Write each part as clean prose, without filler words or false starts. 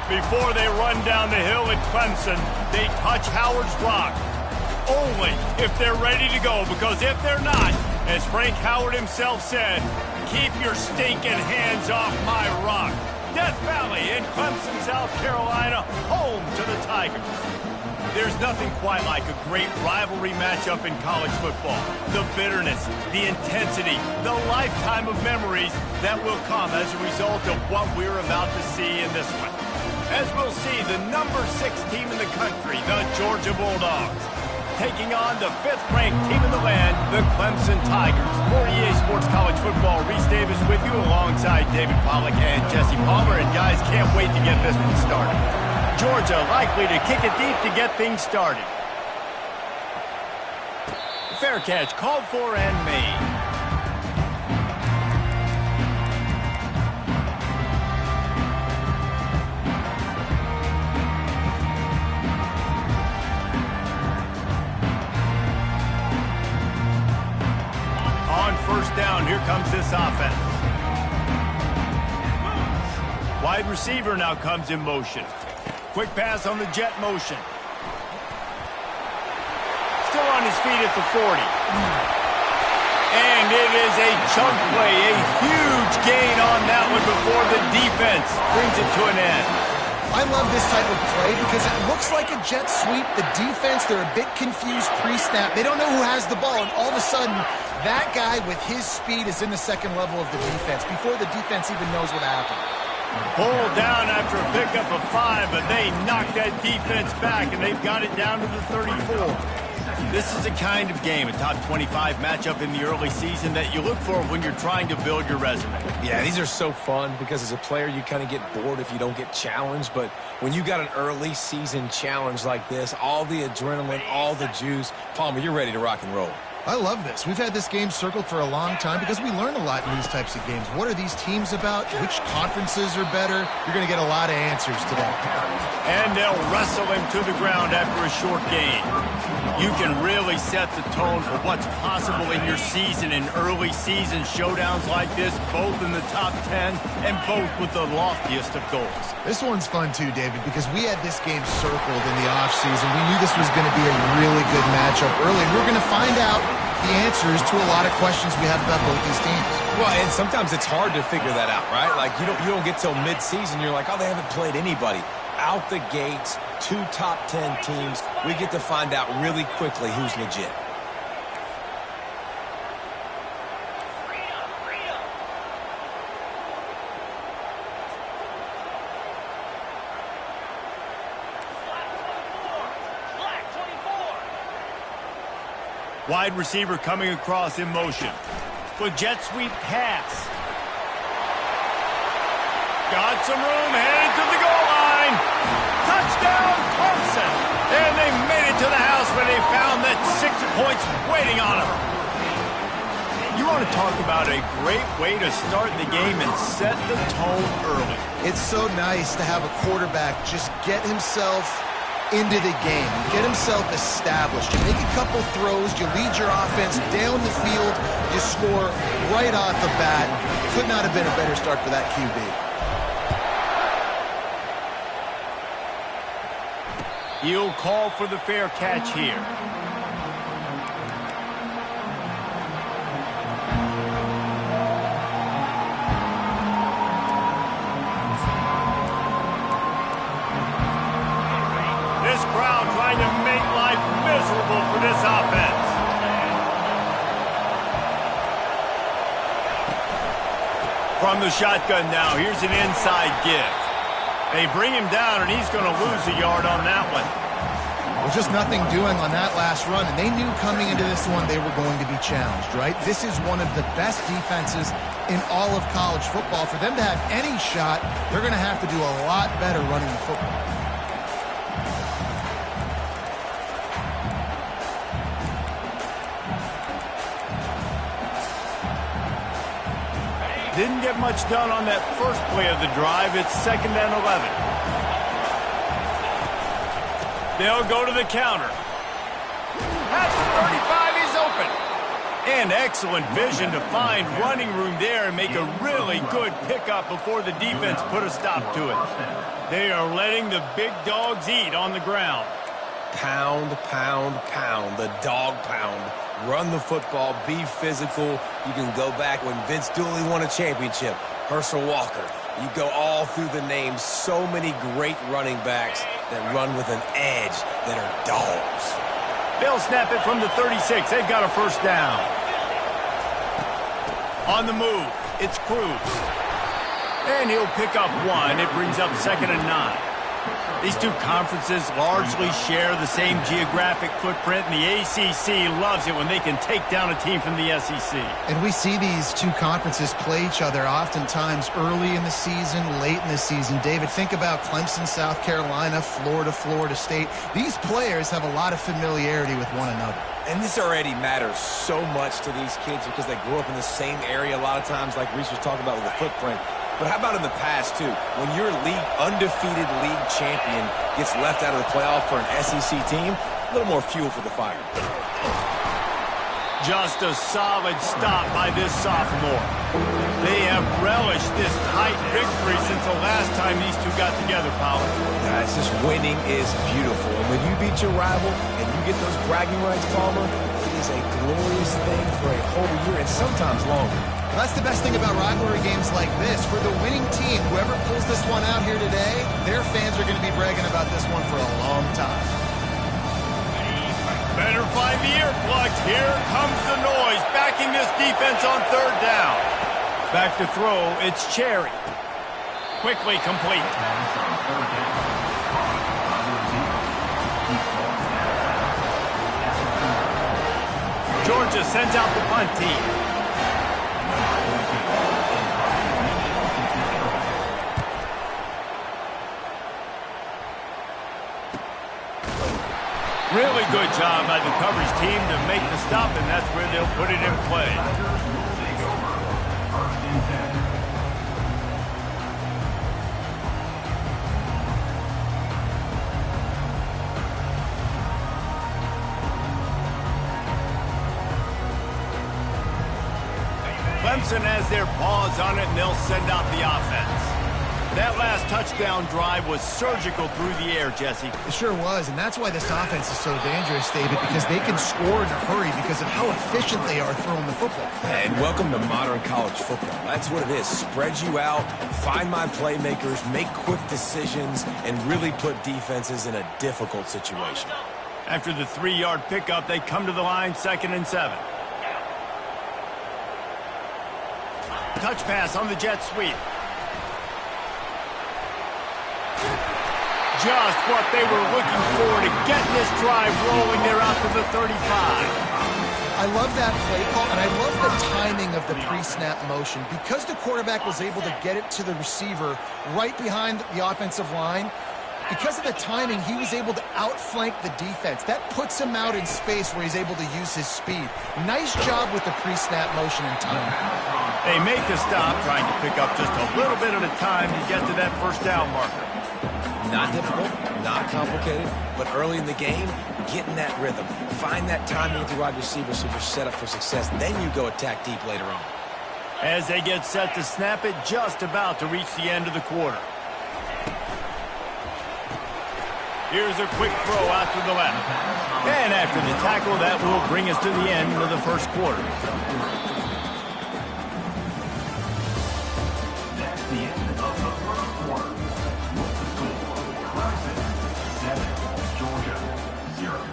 Before they run down the hill at Clemson, they touch Howard's rock. Only if they're ready to go, because if they're not, as Frank Howard himself said, keep your stinking hands off my rock. Death Valley in Clemson, South Carolina, home to the Tigers. There's nothing quite like a great rivalry matchup in college football. The bitterness, the intensity, the lifetime of memories that will come as a result of what we're about to see in this one. As we'll see, the number 6 team in the country, the Georgia Bulldogs, taking on the 5th-ranked team in the land, the Clemson Tigers. For EA Sports College Football, Reese Davis with you alongside David Pollack and Jesse Palmer. And guys, can't wait to get this one started. Georgia likely to kick it deep to get things started. Fair catch called for and made. On first down, here comes this offense. Wide receiver now comes in motion. Quick pass on the jet motion. Still on his feet at the 40. And it is a chunk play, a huge gain on that one before the defense brings it to an end. I love this type of play because it looks like a jet sweep. The defense, they're a bit confused pre-snap. They don't know who has the ball, and all of a sudden, that guy with his speed is in the second level of the defense before the defense even knows what happened. Pulled down after a pickup of 5, but they knocked that defense back, and they've got it down to the 34. This is the kind of game, a top 25 matchup in the early season, that you look for when you're trying to build your resume. Yeah, these are so fun because as a player, you kind of get bored if you don't get challenged. But when you got an early season challenge like this, all the adrenaline, all the juice, Palmer, you're ready to rock and roll. I love this. We've had this game circled for a long time because we learn a lot in these types of games. What are these teams about? Which conferences are better? You're going to get a lot of answers today. And they'll wrestle him to the ground after a short gain. You can really set the tone for what's possible in your season in early season showdowns like this, both in the top 10 and both with the loftiest of goals. This one's fun too, David, because we had this game circled in the offseason. We knew this was going to be a really good matchup early. We're going to find out the answers to a lot of questions we have about both these teams. Well, and sometimes it's hard to figure that out, right? Like, you don't get till mid-season, you're like, oh, they haven't played anybody. Out the gates, 2 top 10 teams. We get to find out really quickly who's legit. Wide receiver coming across in motion. With jet sweep pass. Got some room, headed to the goal line. Touchdown, Clemson. And they made it to the house when they found that 6 points waiting on them. You want to talk about a great way to start the game and set the tone early. It's so nice to have a quarterback just get himself into the game, get himself established. You make a couple throws, you lead your offense down the field, you score right off the bat. Could not have been a better start for that QB. He'll call for the fair catch here. This crowd trying to make life miserable for this offense. From the shotgun now, here's an inside give. They bring him down, and he's going to lose a yard on that one. Well, just nothing doing on that last run, and they knew coming into this one they were going to be challenged, right? This is one of the best defenses in all of college football. For them to have any shot, they're going to have to do a lot better running the football. Didn't get much done on that first play of the drive. It's 2nd and 11. They'll go to the counter. At the 35, he's open. And excellent vision to find running room there and make a really good pickup before the defense put a stop to it. They are letting the big dogs eat on the ground. Pound, pound, pound, the dog pound. Run the football, be physical. You can go back when Vince Dooley won a championship. Herschel Walker. You go all through the names. So many great running backs that run with an edge that are dogs. They'll snap it from the 36. They've got a first down. On the move, it's Cruz. And he'll pick up one. It brings up 2nd and 9. These two conferences largely share the same geographic footprint, and the ACC loves it when they can take down a team from the SEC. And we see these two conferences play each other oftentimes early in the season, late in the season. David, think about Clemson, South Carolina, Florida, Florida State. These players have a lot of familiarity with one another. And this already matters so much to these kids because they grew up in the same area a lot of times, like Reese was talking about with the footprint. But how about in the past, too? When your undefeated league champion gets left out of the playoff for an SEC team, a little more fuel for the fire. Just a solid stop by this sophomore. They have relished this tight victory since the last time these two got together, Powell. Guys, just winning is beautiful. And when you beat your rival and you get those bragging rights, Palmer, it is a glorious thing for a whole year and sometimes longer. That's the best thing about rivalry games like this. For the winning team, whoever pulls this one out here today, their fans are going to be bragging about this one for a long time. Better find the earplugs. Here comes the noise, backing this defense on 3rd down. Back to throw, it's Cherry. Quickly complete. Georgia sends out the punt team. Really good job by the coverage team to make the stop, and that's where they'll put it in play. Clemson has their paws on it, and they'll send out the offense. That last touchdown drive was surgical through the air, Jesse. It sure was, and that's why this offense is so dangerous, David, because they can score in a hurry because of how efficient they are throwing the football. And welcome to modern college football. That's what it is. Spread you out, find my playmakers, make quick decisions, and really put defenses in a difficult situation. After the 3-yard pickup, they come to the line, 2nd and 7. Touch pass on the jet sweep. Just what they were looking for to get this drive rolling. They're out to the 35. I love that play call, and I love the timing of the pre-snap motion. Because the quarterback was able to get it to the receiver right behind the offensive line, because of the timing, he was able to outflank the defense. That puts him out in space where he's able to use his speed. Nice job with the pre-snap motion and timing. They make the stop, trying to pick up just a little bit at a time to get to that first down marker. Not difficult, not complicated, but early in the game, get in that rhythm. Find that timing with your wide receiver so you're set up for success. Then you go attack deep later on. As they get set to snap it, just about to reach the end of the quarter. Here's a quick throw out to the left. And after the tackle, that will bring us to the end of the first quarter. That's the end of the first quarter. The score, Clemson 7, Georgia 0.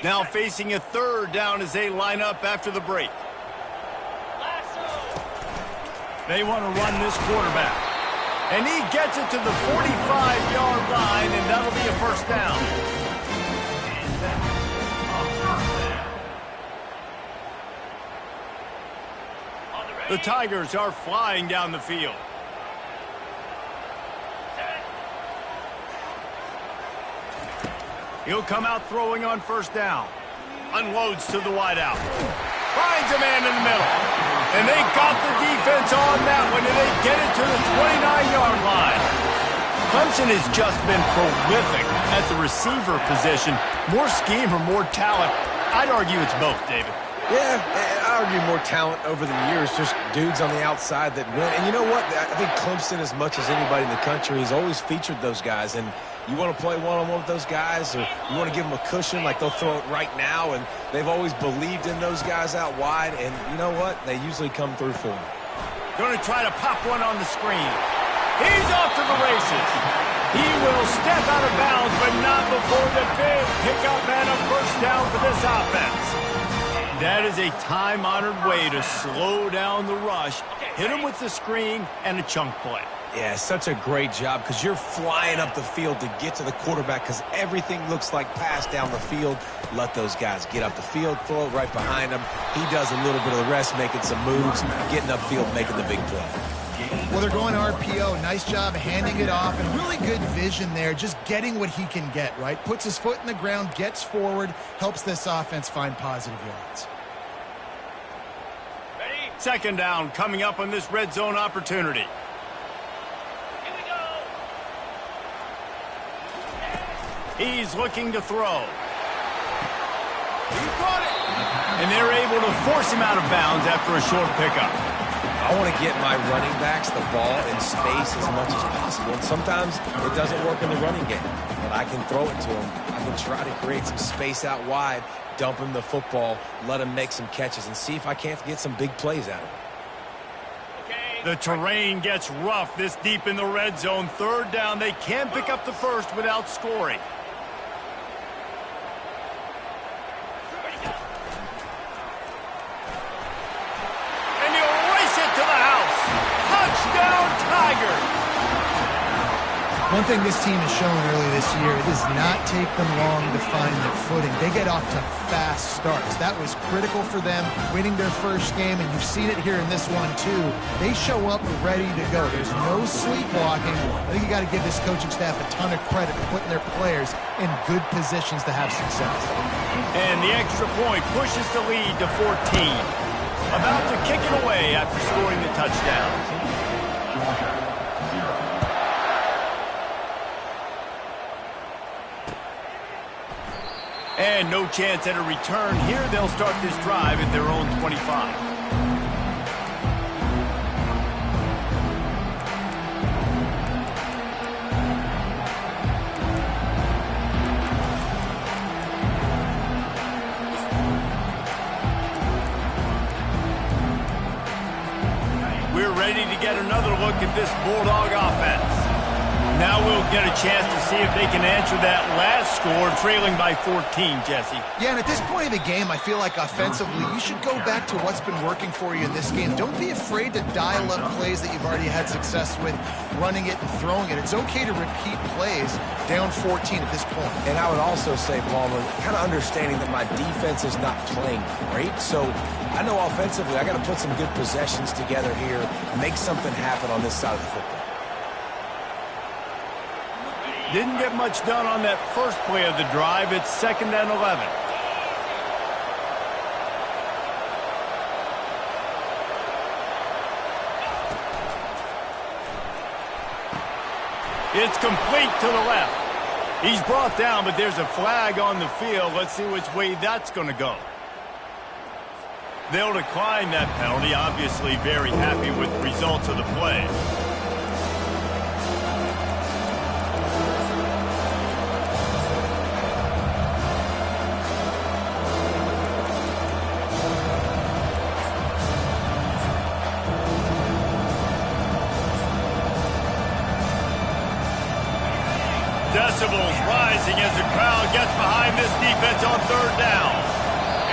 Now facing a 3rd down as they line up after the break. They want to run this quarterback. And he gets it to the 45-yard line, and that'll be a first down. The Tigers are flying down the field. He'll come out throwing on first down. Unloads to the wideout. Finds a man in the middle. And they got the defense on that one, and they get it to the 29-yard line. Clemson has just been prolific at the receiver position. More scheme or more talent? I'd argue it's both, David. Yeah, I argue more talent over the years, just dudes on the outside that win. And you know what? I think Clemson, as much as anybody in the country, has always featured those guys. And you want to play one-on-one with those guys, or you want to give them a cushion, like they'll throw it right now. And they've always believed in those guys out wide. And you know what? They usually come through for them. Going to try to pop one on the screen. He's off to the races. He will step out of bounds, but not before the big pickup and a first down for this offense. That is a time-honored way to slow down the rush, hit him with the screen, and a chunk play. Yeah, such a great job because you're flying up the field to get to the quarterback because everything looks like pass down the field. Let those guys get up the field, throw it right behind him. He does a little bit of the rest, making some moves, getting upfield, making the big play. Well, they're going RPO. Nice job handing it off, and really good vision there, just getting what he can get, right? Puts his foot in the ground, gets forward, helps this offense find positive yards. Second down coming up on this red zone opportunity. Here we go. He's looking to throw. He caught it. And they're able to force him out of bounds after a short pickup. I want to get my running backs the ball in space as much as possible. And sometimes it doesn't work in the running game, but I can throw it to them. I can try to create some space out wide, dump him the football, let him make some catches, and see if I can't get some big plays out of him. The terrain gets rough this deep in the red zone. Third down, they can't pick up the first without scoring. And he'll race it to the house. Touchdown, Tigers! One thing this team has shown early this year, it does not take them long to find their footing. They get off to fast starts. That was critical for them, winning their first game, and you've seen it here in this one too. They show up ready to go. There's no sleepwalking. I think you got to give this coaching staff a ton of credit for putting their players in good positions to have success. And the extra point pushes the lead to 14. About to kick it away after scoring the touchdown. Georgia, 0. And no chance at a return here. They'll start this drive at their own 25. We're ready to get another look at this Bulldog offense. Now we'll get a chance to see if they can answer that last score, trailing by 14, Jesse. Yeah, and at this point of the game, I feel like offensively, you should go back to what's been working for you in this game. Don't be afraid to dial up plays that you've already had success with, running it and throwing it. It's okay to repeat plays down 14 at this point. And I would also say, Palmer, kind of understanding that my defense is not playing great, so I know offensively I got to put some good possessions together here, make something happen on this side of the football. Didn't get much done on that first play of the drive. It's 2nd and 11. It's complete to the left. He's brought down, but there's a flag on the field. Let's see which way that's going to go. They'll decline that penalty. Obviously very happy with the results of the play. Decibels rising as the crowd gets behind this defense on 3rd down.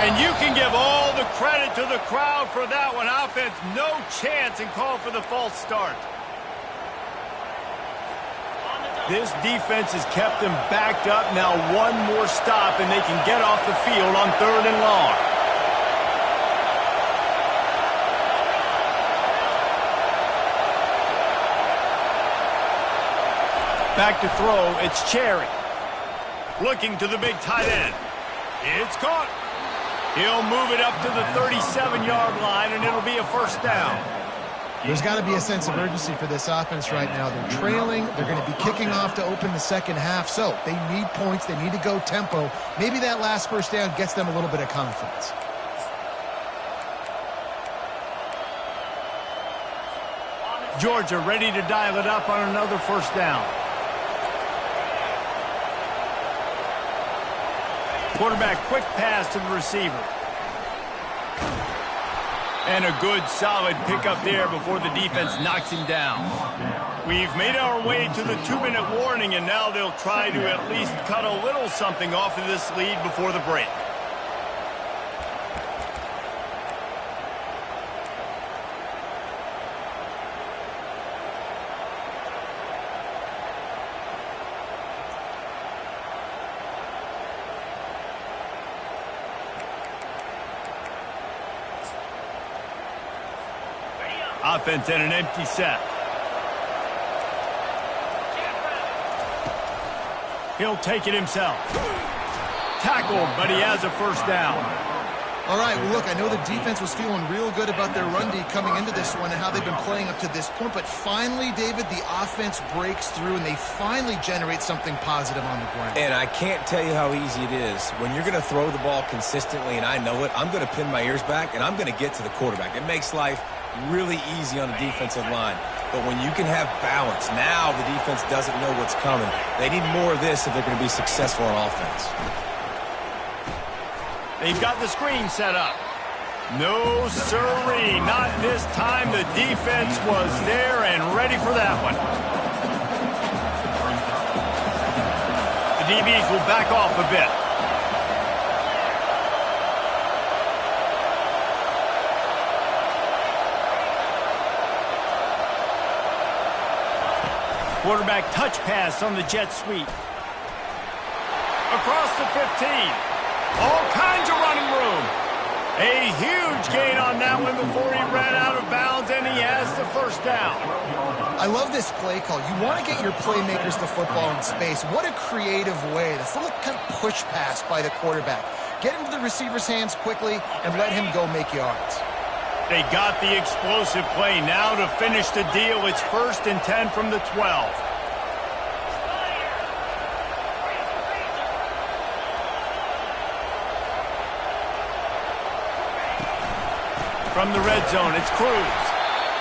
And you can give all the credit to the crowd for that one. Offense, no chance, and call for the false start. This defense has kept them backed up. Now one more stop, and they can get off the field on 3rd and long. Back to throw, it's Cherry. Looking to the big tight end. It's caught. He'll move it up to the 37-yard line, and it'll be a first down. There's got to be a sense of urgency for this offense right now. They're trailing. They're going to be kicking off to open the second half. So they need points. They need to go tempo. Maybe that last first down gets them a little bit of confidence. Georgia ready to dial it up on another first down. Quarterback quick pass to the receiver. And a good, solid pickup there before the defense knocks him down. We've made our way to the 2-minute warning, and now they'll try to at least cut a little something off of this lead before the break. Offense in an empty set. He'll take it himself. Tackled, but he has a first down. All right, well, look, I know the defense was feeling real good about their run D coming into this one and how they've been playing up to this point, but finally, David, the offense breaks through and they finally generate something positive on the ground. And I can't tell you how easy it is. When you're going to throw the ball consistently, and I know it, I'm going to pin my ears back, and I'm going to get to the quarterback. It makes life really easy on the defensive line. But when you can have balance, now the defense doesn't know what's coming. They need more of this if they're going to be successful on offense. They've got the screen set up. No sirree, not this time. The defense was there and ready for that one. The DBs will back off a bit. Quarterback touch pass on the jet sweep. Across the 15. All kinds of running room. A huge gain on that one before he ran out of bounds, and he has the first down. I love this play call. You want to get your playmakers the football in space. What a creative way. This little kind of push pass by the quarterback. Get into the receiver's hands quickly and let him go make yards. They got the explosive play. Now to finish the deal, it's 1st and 10 from the 12. From the red zone, it's Cruz.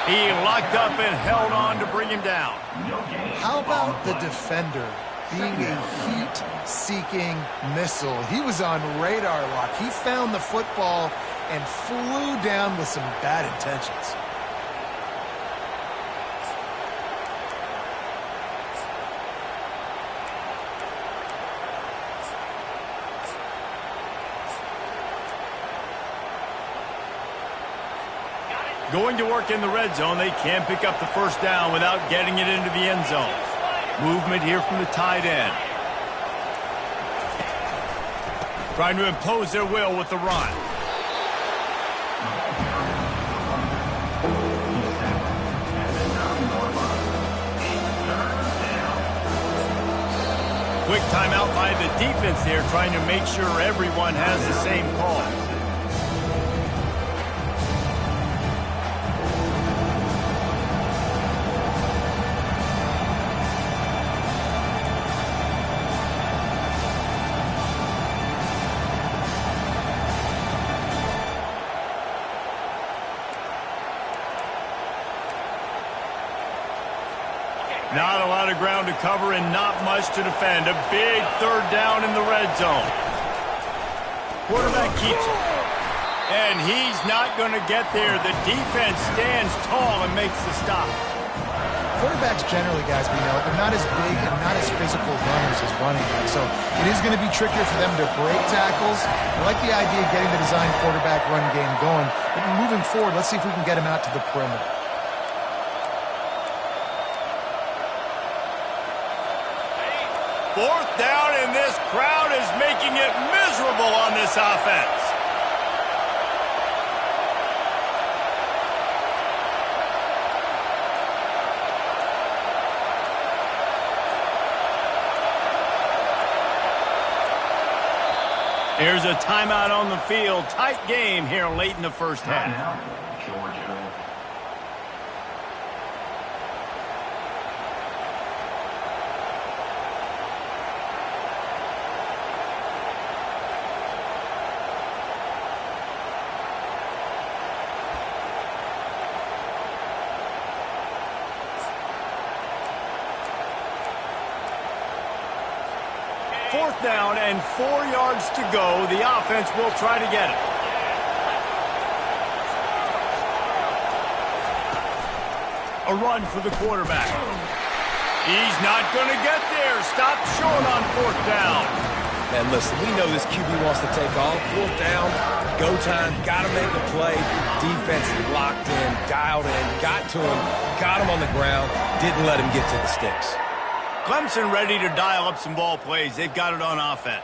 He locked up and held on to bring him down. How about the defender being a heat-seeking missile? He was on radar lock. He found the football and flew down with some bad intentions. Going to work in the red zone, they can't pick up the first down without getting it into the end zone. Movement here from the tight end. Trying to impose their will with the run. Quick timeout by the defense there, trying to make sure everyone has the same call. Not a lot of ground to cover and not much to defend. A big third down in the red zone. Quarterback keeps it. And he's not going to get there. The defense stands tall and makes the stop. Quarterbacks generally, guys, we know, they're not as big and not as physical runners as running backs. So it is going to be trickier for them to break tackles. I like the idea of getting the design quarterback run game going. But moving forward, let's see if we can get him out to the perimeter. Fourth down, and this crowd is making it miserable on this offense. Here's a timeout on the field. Tight game here late in the first half. Timeout, Georgia. Fourth down and 4 yards to go. The offense will try to get it. A run for the quarterback. He's not going to get there. Stop short on fourth down. Man, listen, we know this QB wants to take off. Fourth down, go time, got to make a play. Defense is locked in, dialed in, got to him, got him on the ground, didn't let him get to the sticks. Clemson ready to dial up some ball plays. They've got it on offense.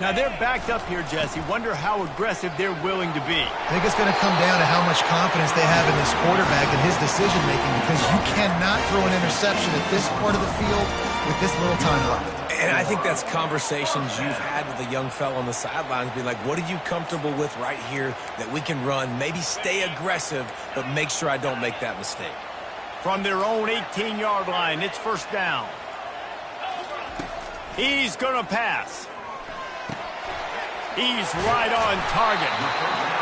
Now they're backed up here, Jesse. Wonder how aggressive they're willing to be. I think it's going to come down to how much confidence they have in this quarterback and his decision-making, because you cannot throw an interception at this part of the field with this little time left. And I think that's conversations you've had with a young fella on the sidelines, being like, what are you comfortable with right here that we can run? Maybe stay aggressive, but make sure I don't make that mistake. From their own 18-yard line, it's first down. He's going to pass. He's right on target.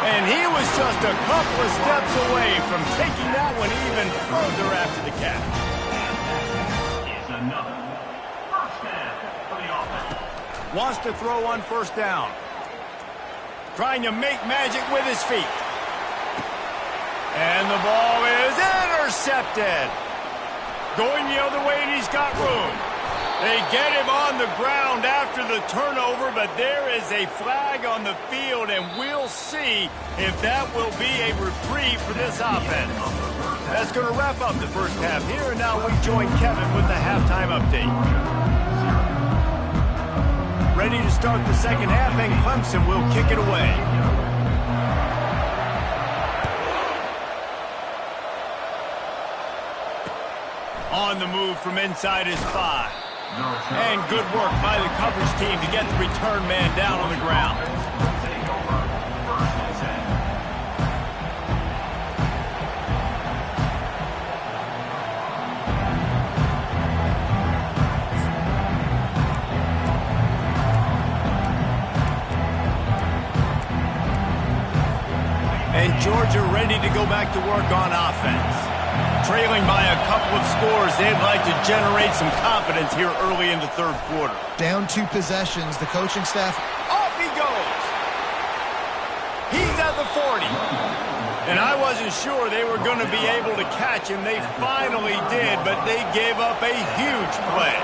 And he was just a couple of steps away from taking that one even further after the catch. Is another first down for the offense. Wants to throw on first down. Trying to make magic with his feet. And the ball is intercepted. Going the other way, and he's got room. They get him on the ground after the turnover, but there is a flag on the field, and we'll see if that will be a reprieve for this offense. That's going to wrap up the first half here, and now we join Kevin with the halftime update. Ready to start the second half, and Clemson will kick it away. On the move from inside his 5. And good work by the coverage team to get the return man down on the ground. And Georgia ready to go back to work on offense. Trailing by a couple of scores, they'd like to generate some confidence here early in the third quarter. Down 2 possessions, the coaching staff. Off he goes. He's at the 40. And I wasn't sure they were going to be able to catch him. They finally did, but they gave up a huge play.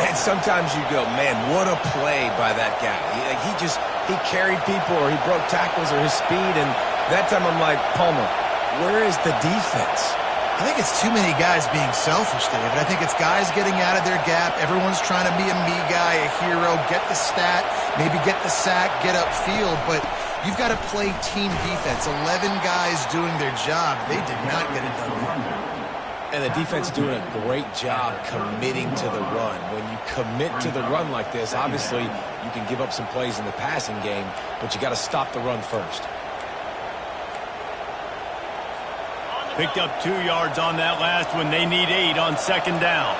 And sometimes you go, man, what a play by that guy. He carried people, or he broke tackles, or his speed. And that time I'm like, Palmer, where is the defense? I think it's too many guys being selfish, David. I think it's guys getting out of their gap. Everyone's trying to be a me guy, a hero, get the stat, maybe get the sack, get upfield. But you've got to play team defense. 11 guys doing their job. They did not get it done. And the defense doing a great job committing to the run. When you commit to the run like this, obviously you can give up some plays in the passing game, but you got to stop the run first. Picked up 2 yards on that last one. They need 8 on second down.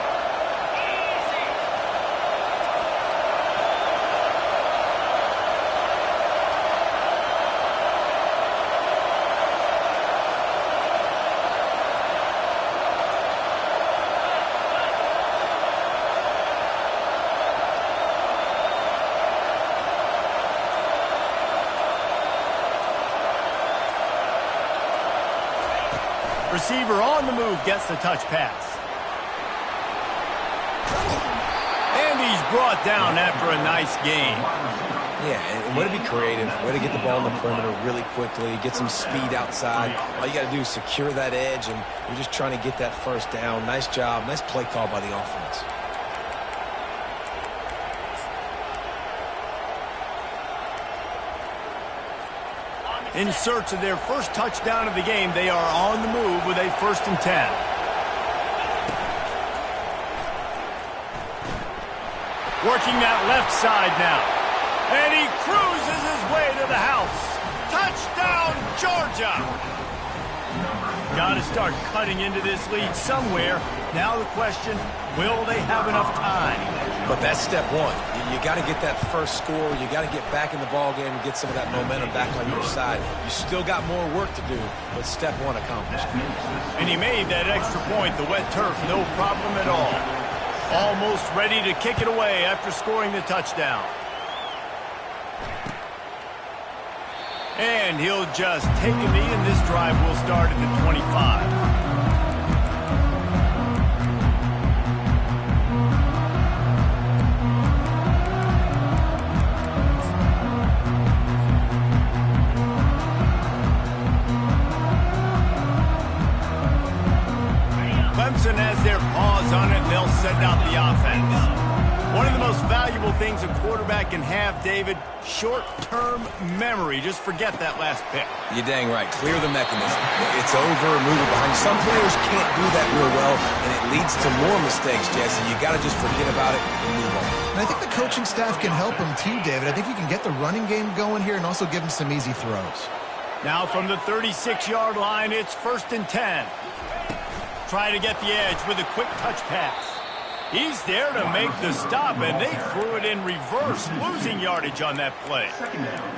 Receiver on the move gets the touch pass. And he's brought down after a nice game. Yeah, and way to be creative, way to get the ball in the perimeter really quickly, get some speed outside. All you got to do is secure that edge, and you're just trying to get that first down. Nice job, nice play call by the offense. In search of their first touchdown of the game, they are on the move with a 1st and 10. Working that left side now. And he cruises his way to the house. Touchdown, Georgia! Got to start cutting into this lead somewhere. Now the question, will they have enough time? But that's step one. You got to get that first score. You got to get back in the ball game and get some of that momentum back on your side. You still got more work to do, but step one accomplished. And he made that extra point, the wet turf, no problem at all. Almost ready to kick it away after scoring the touchdown. And he'll just take a knee, and this drive will start at the 25. Clemson has their paws on it, and they'll send out the offense. One of the most valuable things a quarterback can have, David, short-term memory. Just forget that last pick. You're dang right. Clear the mechanism. It's over, move it behind. Some players can't do that real well, and it leads to more mistakes, Jesse. You got to just forget about it and move on. And I think the coaching staff can help him too, David. I think you can get the running game going here and also give him some easy throws. Now from the 36-yard line, it's 1st and 10. Try to get the edge with a quick touch pass. He's there to make the stop, and they threw it in reverse, losing yardage on that play.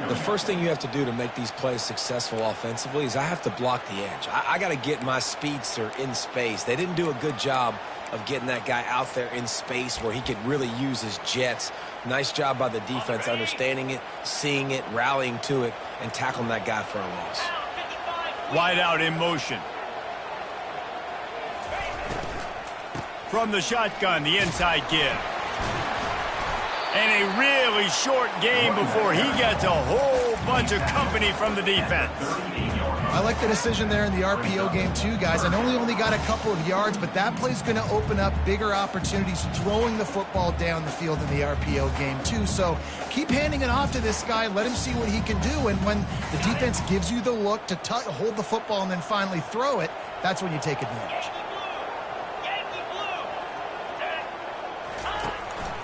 The first thing you have to do to make these plays successful offensively is I have to block the edge. I got to get my speedster in space. They didn't do a good job of getting that guy out there in space where he could really use his jets. Nice job by the defense understanding it, seeing it, rallying to it, and tackling that guy for a loss. Wide out in motion. From the shotgun, the inside give. And a really short game before he gets a whole bunch of company from the defense. I like the decision there in the RPO game too, guys. I know he only got a couple of yards, but that play's going to open up bigger opportunities throwing the football down the field in the RPO game too. So keep handing it off to this guy. Let him see what he can do. And when the defense gives you the look to hold the football and then finally throw it, that's when you take advantage.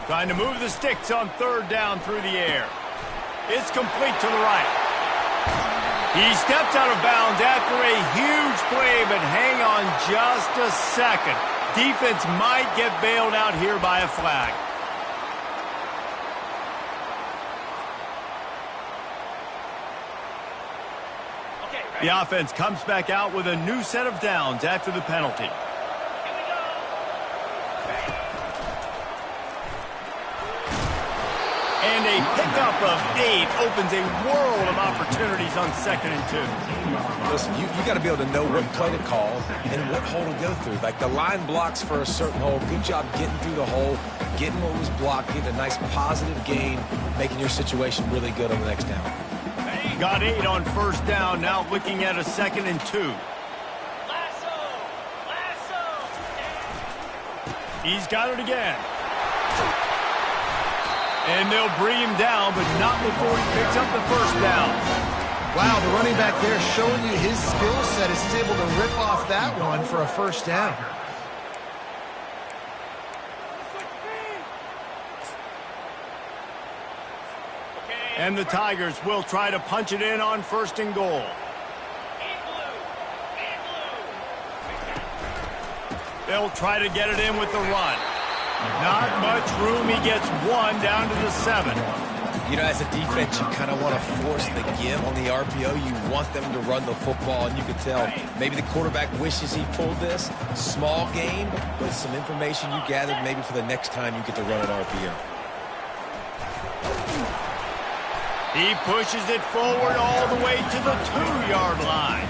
Trying to move the sticks on 3rd down through the air. It's complete to the right. He steps out of bounds after a huge play, but hang on just a second. Defense might get bailed out here by a flag. The offense comes back out with a new set of downs after the penalty. And a pickup of 8 opens a world of opportunities on 2nd and 2. Listen, you got to be able to know what play to call and what hole to go through. Like the line blocks for a certain hole. Good job getting through the hole, getting what was blocked, getting a nice positive gain, making your situation really good on the next down. Got 8 on 1st down, now looking at a 2nd and 2. He's got it again. And they'll bring him down, but not before he picks up the 1st down. Wow, the running back there showing you his skill set as he's able to rip off that one for a 1st down. And the Tigers will try to punch it in on 1st and goal. They'll try to get it in with the run. Not much room. He gets 1 down to the 7. You know, as a defense, you kind of want to force the give on the RPO. You want them to run the football, and you can tell maybe the quarterback wishes he pulled this. Small game, but some information you gathered maybe for the next time you get to run an RPO. He pushes it forward all the way to the 2-yard line.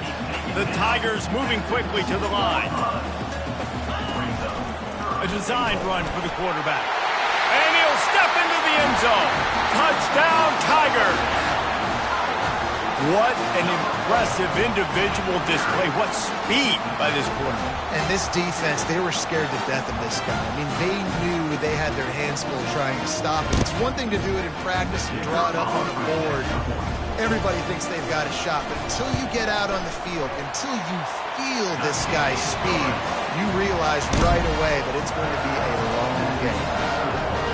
The Tigers moving quickly to the line. A designed run for the quarterback. And he'll step into the end zone. Touchdown, Tigers. What an impressive individual display. What speed by this quarterback. And this defense, they were scared to death of this guy. I mean, they knew they had their hands full trying to stop him. It's one thing to do it in practice and draw it up on a board. Everybody thinks they've got a shot, but until you get out on the field, until you feel this guy's speed, you realize right away that it's going to be a long game.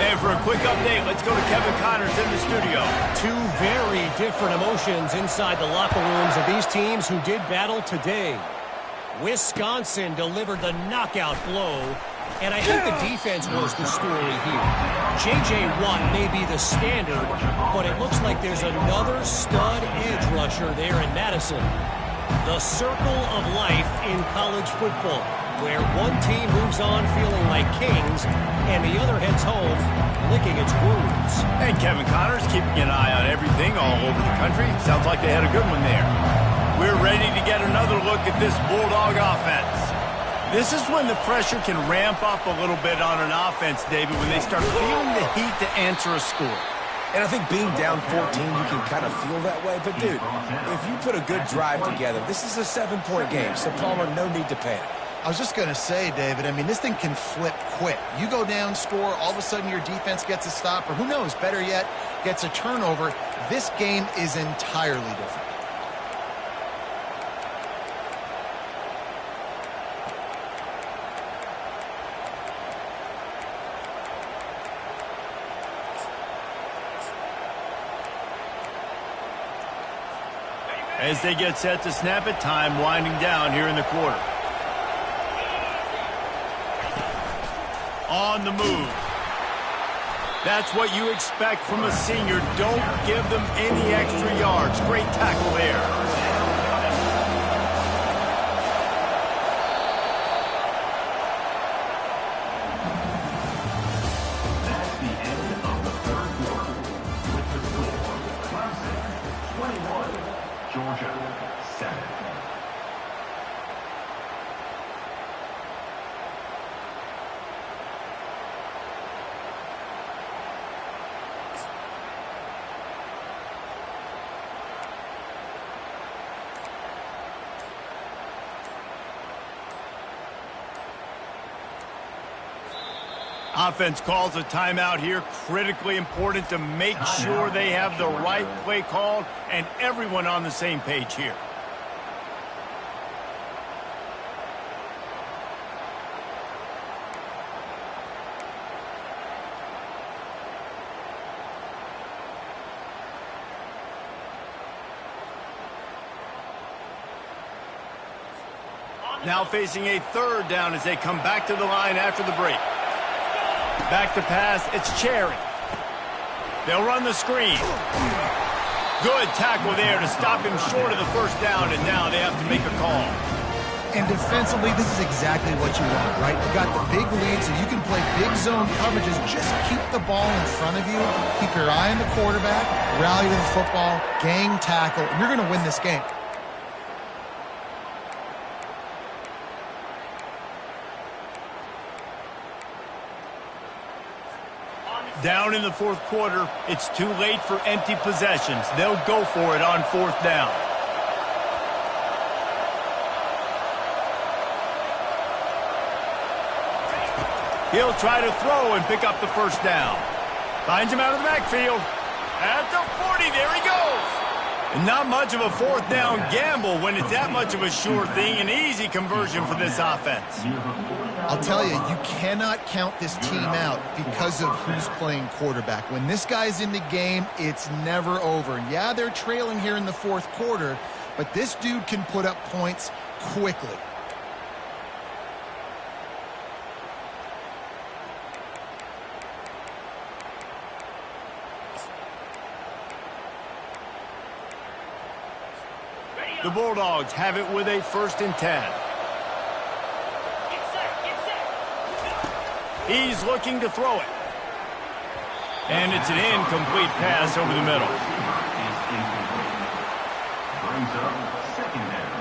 And for a quick update, let's go to Kevin Connors in the studio. Two very different emotions inside the locker rooms of these teams who did battle today. Wisconsin delivered the knockout blow, and I think the defense was the story here. J.J. Watt may be the standard, but it looks like there's another stud edge rusher there in Madison. The circle of life in college football, where one team moves on feeling like kings, and the other heads home licking its wounds. And Kevin Connors keeping an eye on everything all over the country. Sounds like they had a good one there. We're ready to get another look at this Bulldog offense. This is when the pressure can ramp up a little bit on an offense, David, when they start feeling the heat to answer a score. And I think being down 14, you can kind of feel that way. But, dude, if you put a good drive together, this is a 7-point game. So, Palmer, no need to panic. I was just going to say, David, I mean, this thing can flip quick. You go down, score, all of a sudden your defense gets a stop, or who knows, better yet, gets a turnover. This game is entirely different. As they get set to snap it, time winding down here in the quarter. On the move. That's what you expect from a senior. Don't give them any extra yards. Great tackle there. Offense calls a timeout here. Critically important to make sure they have the right play called and everyone on the same page here. Now facing a third down as they come back to the line after the break. Back to pass, it's Cherry. They'll run the screen. Good tackle there to stop him short of the first down, and now they have to make a call. And defensively, this is exactly what you want, right? You got the big lead, so you can play big zone coverages. Just keep the ball in front of you. Keep your eye on the quarterback, rally to the football, gang tackle, and you're going to win this game. Down in the fourth quarter, it's too late for empty possessions. They'll go for it on fourth down. He'll try to throw and pick up the first down. Finds him out of the backfield. At the 40, there he goes. And not much of a fourth down gamble when it's that much of a sure thing. An easy conversion for this offense. I'll tell you, you cannot count this team out because of who's playing quarterback. When this guy's in the game, it's never over. And yeah, they're trailing here in the fourth quarter, but this dude can put up points quickly. The Bulldogs have it with a 1st and 10. He's looking to throw it. And it's an incomplete pass over the middle. Brings up 2nd down.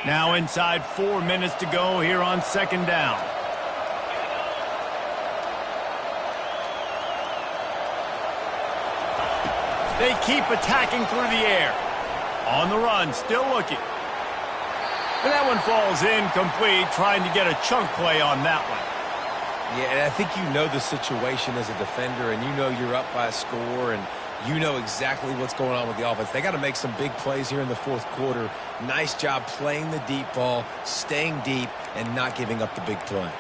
Now inside 4 minutes to go here on 2nd down. They keep attacking through the air. On the run, still looking. And that one falls incomplete, trying to get a chunk play on that one. Yeah, and I think you know the situation as a defender, and you know you're up by a score, and you know exactly what's going on with the offense. They got to make some big plays here in the fourth quarter. Nice job playing the deep ball, staying deep, and not giving up the big play.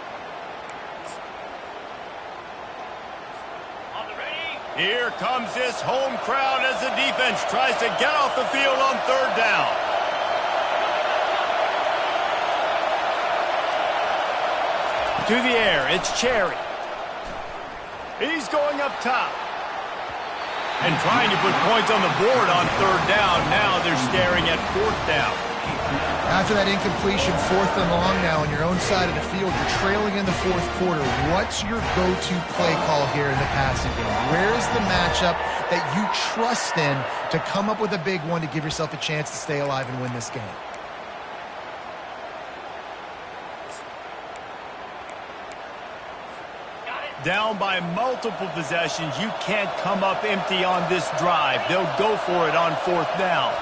Here comes this home crowd as the defense tries to get off the field on third down. To the air, it's Cherry. He's going up top. And trying to put points on the board on third down. Now they're staring at fourth down. After that incompletion, 4th and long now on your own side of the field, you're trailing in the fourth quarter. What's your go-to play call here in the passing game? Where's the matchup that you trust in to come up with a big one to give yourself a chance to stay alive and win this game? Down by multiple possessions, you can't come up empty on this drive. They'll go for it on fourth down.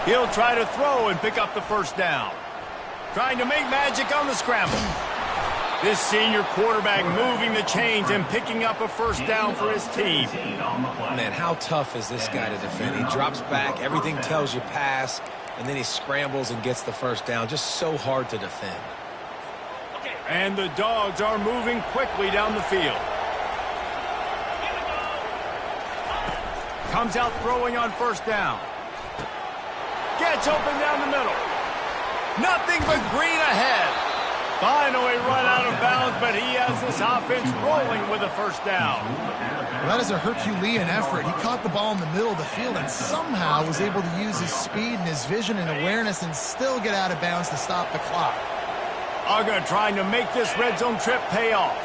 He'll try to throw and pick up the first down. Trying to make magic on the scramble. This senior quarterback moving the chains and picking up a first down for his team. Man, how tough is this guy to defend? He drops back, everything tells you pass, and then he scrambles and gets the first down. Just so hard to defend. And the Dogs are moving quickly down the field. Comes out throwing on first down. Gets open down the middle. Nothing but green ahead. Finally run out of bounds, but he has this offense rolling with a first down. Well, that is a Herculean effort. He caught the ball in the middle of the field and somehow was able to use his speed and his vision and awareness and still get out of bounds to stop the clock. Uga trying to make this red zone trip pay off.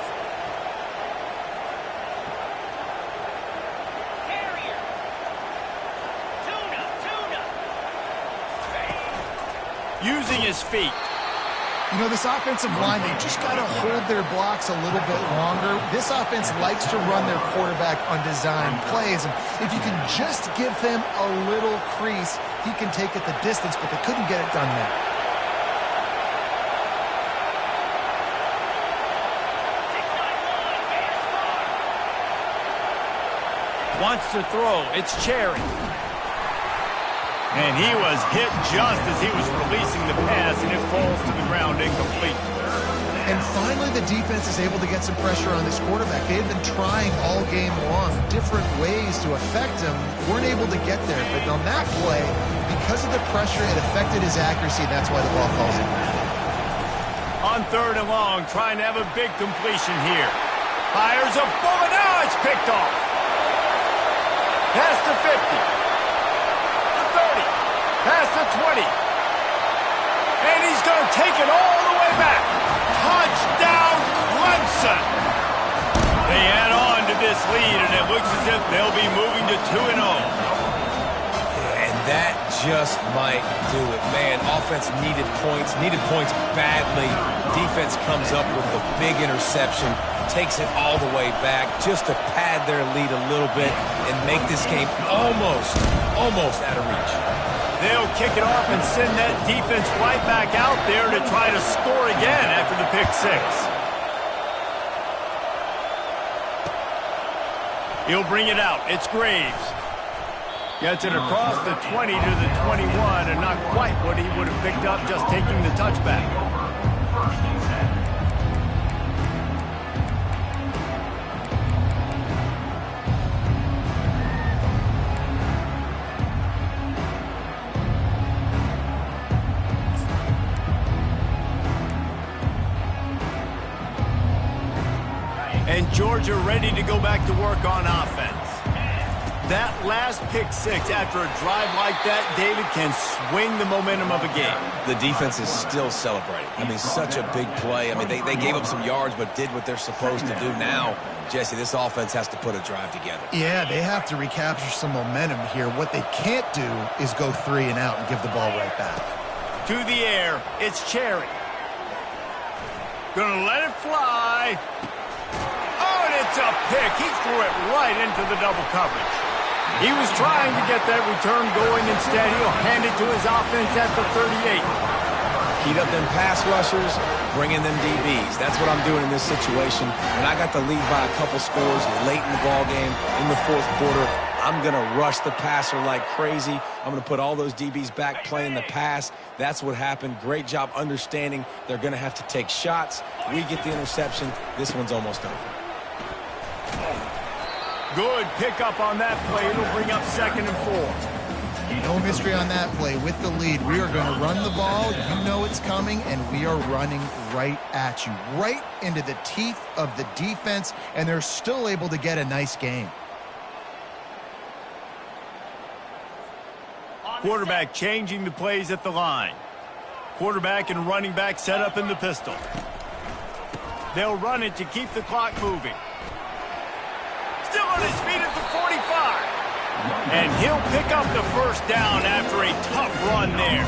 Using his feet. You know, this offensive line, they just got to hold their blocks a little bit longer. This offense likes to run their quarterback on design plays. And if you can just give him a little crease, he can take it the distance, but they couldn't get it done there. Wants to throw. It's Cherry. And he was hit just as he was releasing the pass, and it falls to the ground incomplete. And finally, the defense is able to get some pressure on this quarterback. They had been trying all game long different ways to affect him. Weren't able to get there. But on that play, because of the pressure, it affected his accuracy, and that's why the ball falls in. On third and long, trying to have a big completion here. Fires a bullet. Now it's picked off. Past the 50. Past the 20. And he's going to take it all the way back. Touchdown, Clemson. They add on to this lead, and it looks as if they'll be moving to 2-0. And that just might do it. Man, offense needed points badly. Defense comes up with the big interception, takes it all the way back just to pad their lead a little bit and make this game almost out of reach. They'll kick it off and send that defense right back out there to try to score again after the pick six. He'll bring it out. It's Graves. Gets it across the 20 to the 21, and not quite what he would have picked up just taking the touchback. And Georgia ready to go back to work on offense. That last pick six after a drive like that, David, can swing the momentum of a game. The defense is still celebrating. I mean, such a big play. I mean, they gave up some yards but did what they're supposed to do. Now, Jesse, this offense has to put a drive together. Yeah, they have to recapture some momentum here. What they can't do is go 3 and out and give the ball right back. To the air, it's Cherry. Gonna let it fly. Oh, and it's a pick. He threw it right into the double coverage. He was trying to get that return going. Instead, he'll hand it to his offense at the 38. Heat up them pass rushers, bring in them DBs. That's what I'm doing in this situation. When I got the lead by a couple scores late in the ball game, in the fourth quarter, I'm going to rush the passer like crazy. I'm going to put all those DBs back playing the pass. That's what happened. Great job understanding they're going to have to take shots. We get the interception. This one's almost over. Good pickup on that play. It'll bring up 2nd and 4. No mystery on that play. With the lead, we are going to run the ball. You know it's coming, and we are running right at you, right into the teeth of the defense, and they're still able to get a nice game. Quarterback changing the plays at the line. Quarterback and running back set up in the pistol. They'll run it to keep the clock moving. Still on his feet at the 45. And he'll pick up the first down after a tough run there.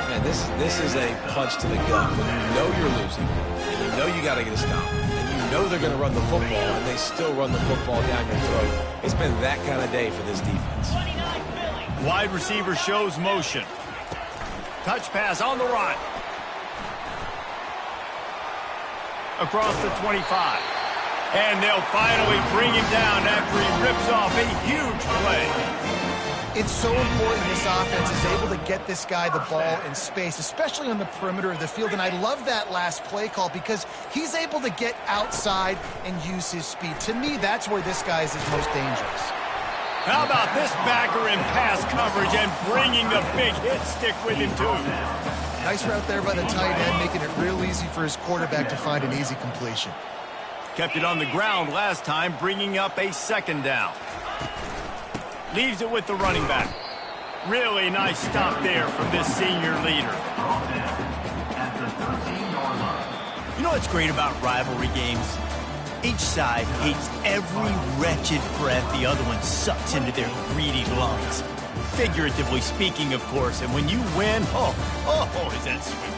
Man, this is a punch to the gut. When you know you're losing, and you know you got to get a stop, and you know they're going to run the football, and they still run the football down your throat. It's been that kind of day for this defense. Wide receiver shows motion. Touch pass on the run. Across the 25. And they'll finally bring him down after he rips off a huge play. It's so important this offense is able to get this guy the ball in space, especially on the perimeter of the field. And I love that last play call because he's able to get outside and use his speed. To me, that's where this guy is his most dangerous. How about this backer in pass coverage and bringing the big hit stick with him, too? Nice route there by the tight end, making it real easy for his quarterback to find an easy completion. Kept it on the ground last time, bringing up a 2nd down. Leaves it with the running back. Really nice stop there from this senior leader. You know what's great about rivalry games? Each side hates every wretched breath the other one sucks into their greedy lungs. Figuratively speaking, of course, and when you win, oh, is that sweet.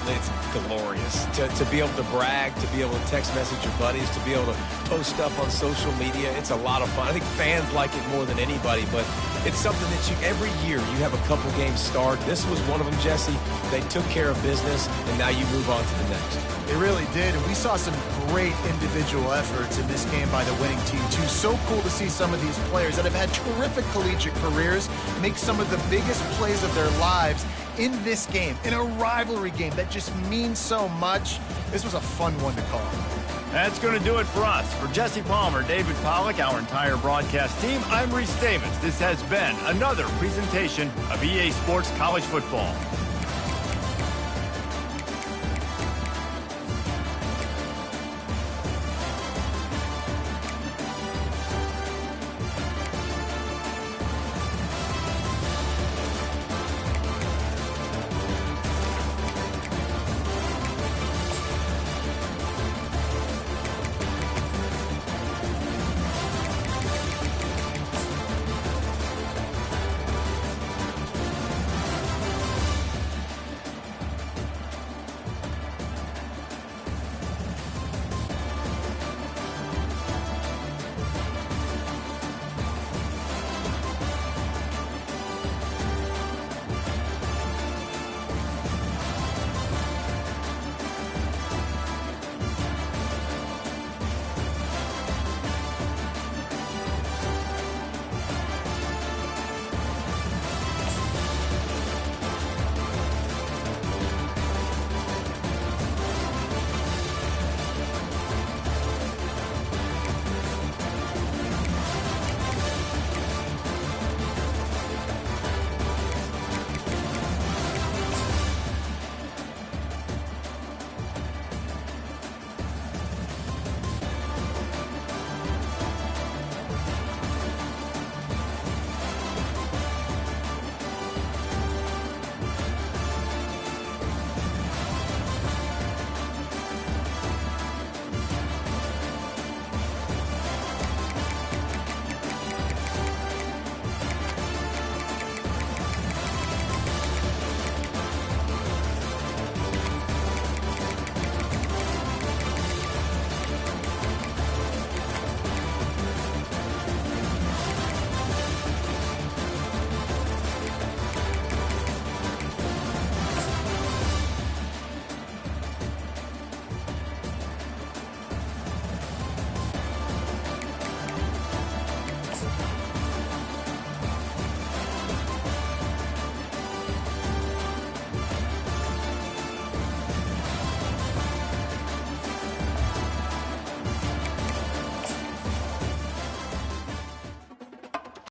It's glorious to be able to brag, to be able to text message your buddies, to be able to post stuff on social media. It's a lot of fun. I think fans like it more than anybody, but it's something that every year you have a couple games start. This was one of them, Jesse. They took care of business, and now you move on to the next. They really did, and we saw some great individual efforts in this game by the winning team, too. So cool to see some of these players that have had terrific collegiate careers make some of the biggest plays of their lives in this game, in a rivalry game that just means so much. This was a fun one to call. That's going to do it for us. For Jesse Palmer, David Pollack, our entire broadcast team, I'm Reese Davis. This has been another presentation of EA Sports College Football.